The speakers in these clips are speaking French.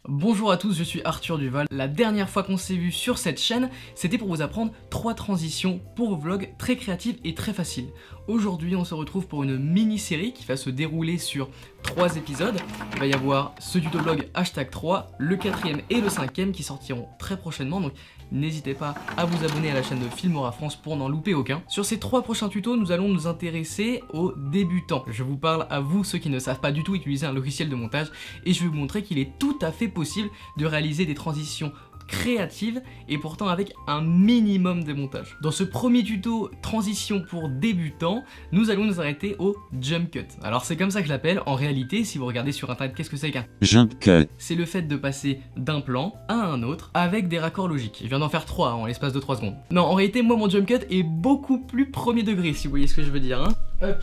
Bonjour à tous, je suis Arthur Duval. La dernière fois qu'on s'est vu sur cette chaîne, c'était pour vous apprendre 3 transitions pour vos vlogs très créatives et très faciles. Aujourd'hui, on se retrouve pour une mini-série qui va se dérouler sur 3 épisodes. Il va y avoir ce tuto vlog #3, le 4e et le 5e qui sortiront très prochainement, donc n'hésitez pas à vous abonner à la chaîne de Filmora France pour n'en louper aucun. Sur ces 3 prochains tutos, nous allons nous intéresser aux débutants. Je vous parle à vous, ceux qui ne savent pas du tout utiliser un logiciel de montage, et je vais vous montrer qu'il est tout à fait possible de réaliser des transitions créatives et pourtant avec un minimum de montage. Dans ce premier tuto transition pour débutants, nous allons nous arrêter au jump cut. Alors c'est comme ça que je l'appelle. En réalité, si vous regardez sur internet, qu'est-ce que c'est qu'un jump cut? C'est le fait de passer d'un plan à un autre avec des raccords logiques. Je viens d'en faire 3 en l'espace de 3 secondes. Non, en réalité, moi mon jump cut est beaucoup plus premier degré, si vous voyez ce que je veux dire, hein. Hop.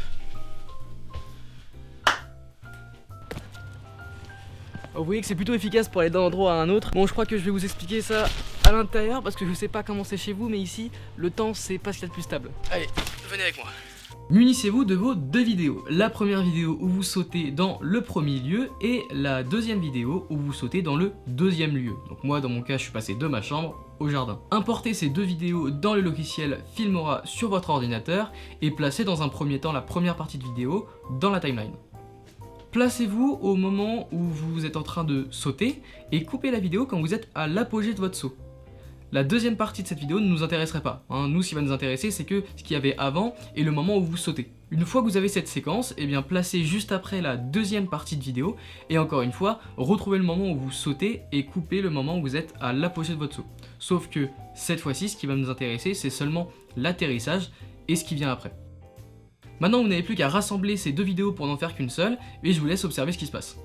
Vous voyez que c'est plutôt efficace pour aller d'un endroit à un autre. Bon, je crois que je vais vous expliquer ça à l'intérieur parce que je sais pas comment c'est chez vous, mais ici, le temps c'est pas ce qu'il y a de plus stable. Allez, venez avec moi. Munissez-vous de vos 2 vidéos. La première vidéo où vous sautez dans le premier lieu et la deuxième vidéo où vous sautez dans le deuxième lieu. Donc moi, dans mon cas, je suis passé de ma chambre au jardin. Importez ces 2 vidéos dans le logiciel Filmora sur votre ordinateur et placez dans un premier temps la première partie de vidéo dans la timeline. Placez-vous au moment où vous êtes en train de sauter et coupez la vidéo quand vous êtes à l'apogée de votre saut. La deuxième partie de cette vidéo ne nous intéresserait pas, hein. Nous, ce qui va nous intéresser, c'est que ce qu'il y avait avant et le moment où vous sautez. Une fois que vous avez cette séquence, eh bien placez juste après la deuxième partie de vidéo et encore une fois, retrouvez le moment où vous sautez et coupez le moment où vous êtes à l'apogée de votre saut. Sauf que cette fois-ci, ce qui va nous intéresser, c'est seulement l'atterrissage et ce qui vient après. Maintenant, vous n'avez plus qu'à rassembler ces 2 vidéos pour n'en faire qu'une seule, et je vous laisse observer ce qui se passe.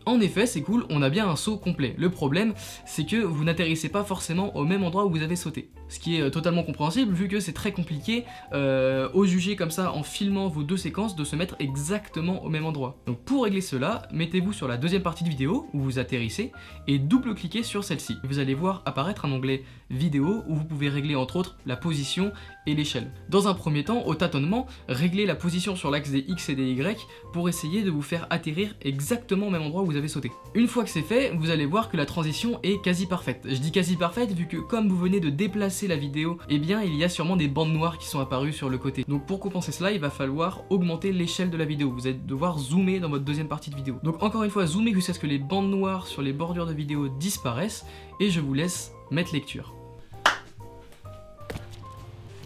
En effet, c'est cool, on a bien un saut complet. Le problème, c'est que vous n'atterrissez pas forcément au même endroit où vous avez sauté. Ce qui est totalement compréhensible, vu que c'est très compliqué, au juger comme ça, en filmant vos 2 séquences, de se mettre exactement au même endroit. Donc pour régler cela, mettez-vous sur la deuxième partie de vidéo, où vous atterrissez, et double-cliquez sur celle-ci. Vous allez voir apparaître un onglet vidéo, où vous pouvez régler entre autres la position et l'échelle. Dans un premier temps, au tâtonnement, réglez la position sur l'axe des X et des Y, pour essayer de vous faire atterrir exactement au même endroit où vous avez sauté. Une fois que c'est fait, vous allez voir que la transition est quasi parfaite. Je dis quasi parfaite vu que comme vous venez de déplacer la vidéo, eh bien il y a sûrement des bandes noires qui sont apparues sur le côté. Donc pour compenser cela, il va falloir augmenter l'échelle de la vidéo. Vous allez devoir zoomer dans votre deuxième partie de vidéo. Donc encore une fois, zoomez jusqu'à ce que les bandes noires sur les bordures de vidéo disparaissent et je vous laisse mettre lecture.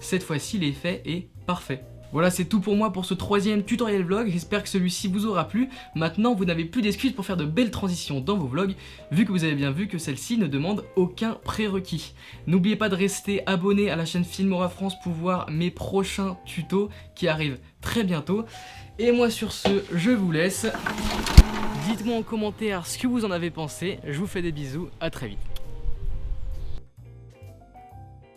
Cette fois-ci, l'effet est parfait. Voilà, c'est tout pour moi pour ce 3e tutoriel vlog, j'espère que celui-ci vous aura plu. Maintenant, vous n'avez plus d'excuses pour faire de belles transitions dans vos vlogs, vu que vous avez bien vu que celle-ci ne demande aucun prérequis. N'oubliez pas de rester abonné à la chaîne Filmora France pour voir mes prochains tutos qui arrivent très bientôt. Et moi sur ce, je vous laisse. Dites-moi en commentaire ce que vous en avez pensé, je vous fais des bisous, à très vite.